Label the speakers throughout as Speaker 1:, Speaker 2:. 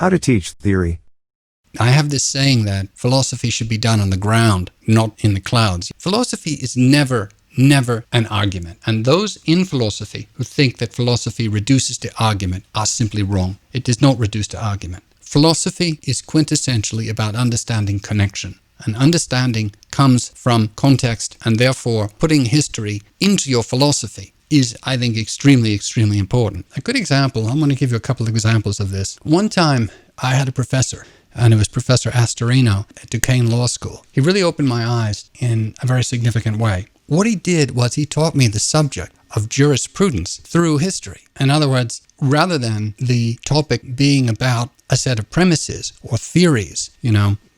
Speaker 1: How to teach theory.
Speaker 2: I have this saying that philosophy should be done on the ground, not in the clouds. Philosophy is never an argument. And those in philosophy who think that philosophy reduces to argument are simply wrong. It does not reduce to argument. Philosophy is quintessentially about understanding connection. And understanding comes from context, and therefore putting history into your philosophy is, I think, extremely, extremely important. A good example, I'm going to give you a couple of examples of this. One time I had a professor, and it was Professor Astorino at Duquesne Law School. He really opened my eyes in a very significant way. What he did was he taught me the subject of jurisprudence through history. In other words, rather than the topic being about a set of premises or theories,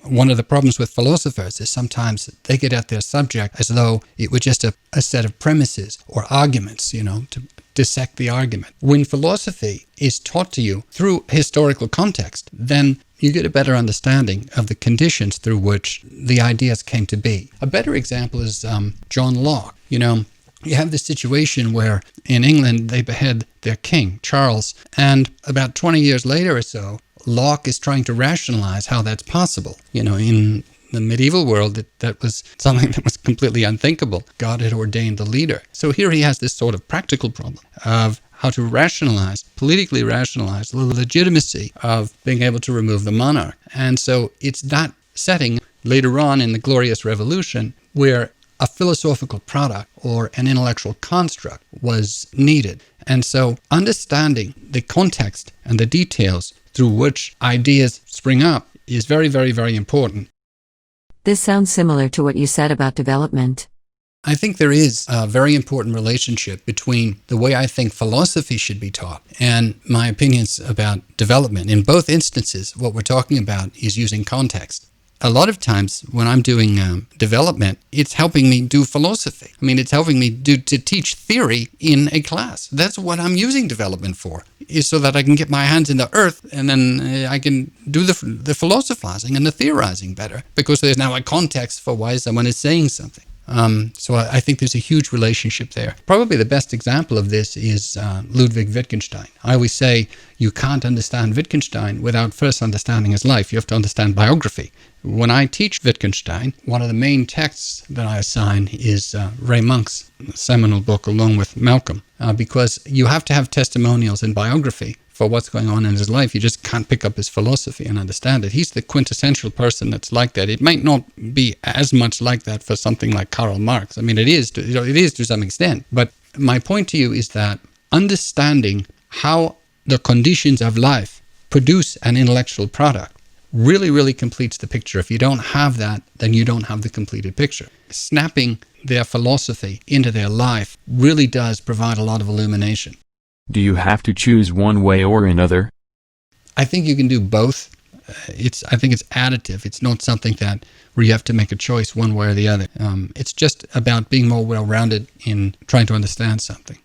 Speaker 2: one of the problems with philosophers is sometimes they get at their subject as though it were just a set of premises or arguments, to dissect the argument. When philosophy is taught to you through historical context, then you get a better understanding of the conditions through which the ideas came to be. A better example is John Locke. You have this situation where in England they behead their king, Charles, and about 20 years later or so, Locke is trying to rationalize how that's possible. In the medieval world, that was something that was completely unthinkable. God had ordained the leader. So here he has this sort of practical problem of how to politically rationalize the legitimacy of being able to remove the monarch. And so it's that setting later on in the Glorious Revolution where a philosophical product or an intellectual construct was needed. And so understanding the context and the details through which ideas spring up is very, very, very important.
Speaker 3: This sounds similar to what you said about development.
Speaker 2: I think there is a very important relationship between the way I think philosophy should be taught and my opinions about development. In both instances, what we're talking about is using context. A lot of times when I'm doing development, it's helping me do philosophy. It's helping me to teach theory in a class. That's what I'm using development for, is so that I can get my hands in the earth and then I can do the philosophizing and the theorizing better because there's now a context for why someone is saying something. So I think there's a huge relationship there. Probably the best example of this is Ludwig Wittgenstein. I always say you can't understand Wittgenstein without first understanding his life. You have to understand biography. When I teach Wittgenstein, one of the main texts that I assign is Ray Monk's seminal book along with Malcolm, because you have to have testimonials in biography for what's going on in his life. You just can't pick up his philosophy and understand it. He's the quintessential person that's like that. It might not be as much like that for something like Karl Marx. It is to some extent. But my point to you is that understanding how the conditions of life produce an intellectual product really, really completes the picture. If you don't have that, then you don't have the completed picture. Snapping their philosophy into their life really does provide a lot of illumination.
Speaker 4: Do you have to choose one way or another?
Speaker 2: I think you can do both. I think it's additive. It's not something where you have to make a choice one way or the other. It's just about being more well-rounded in trying to understand something.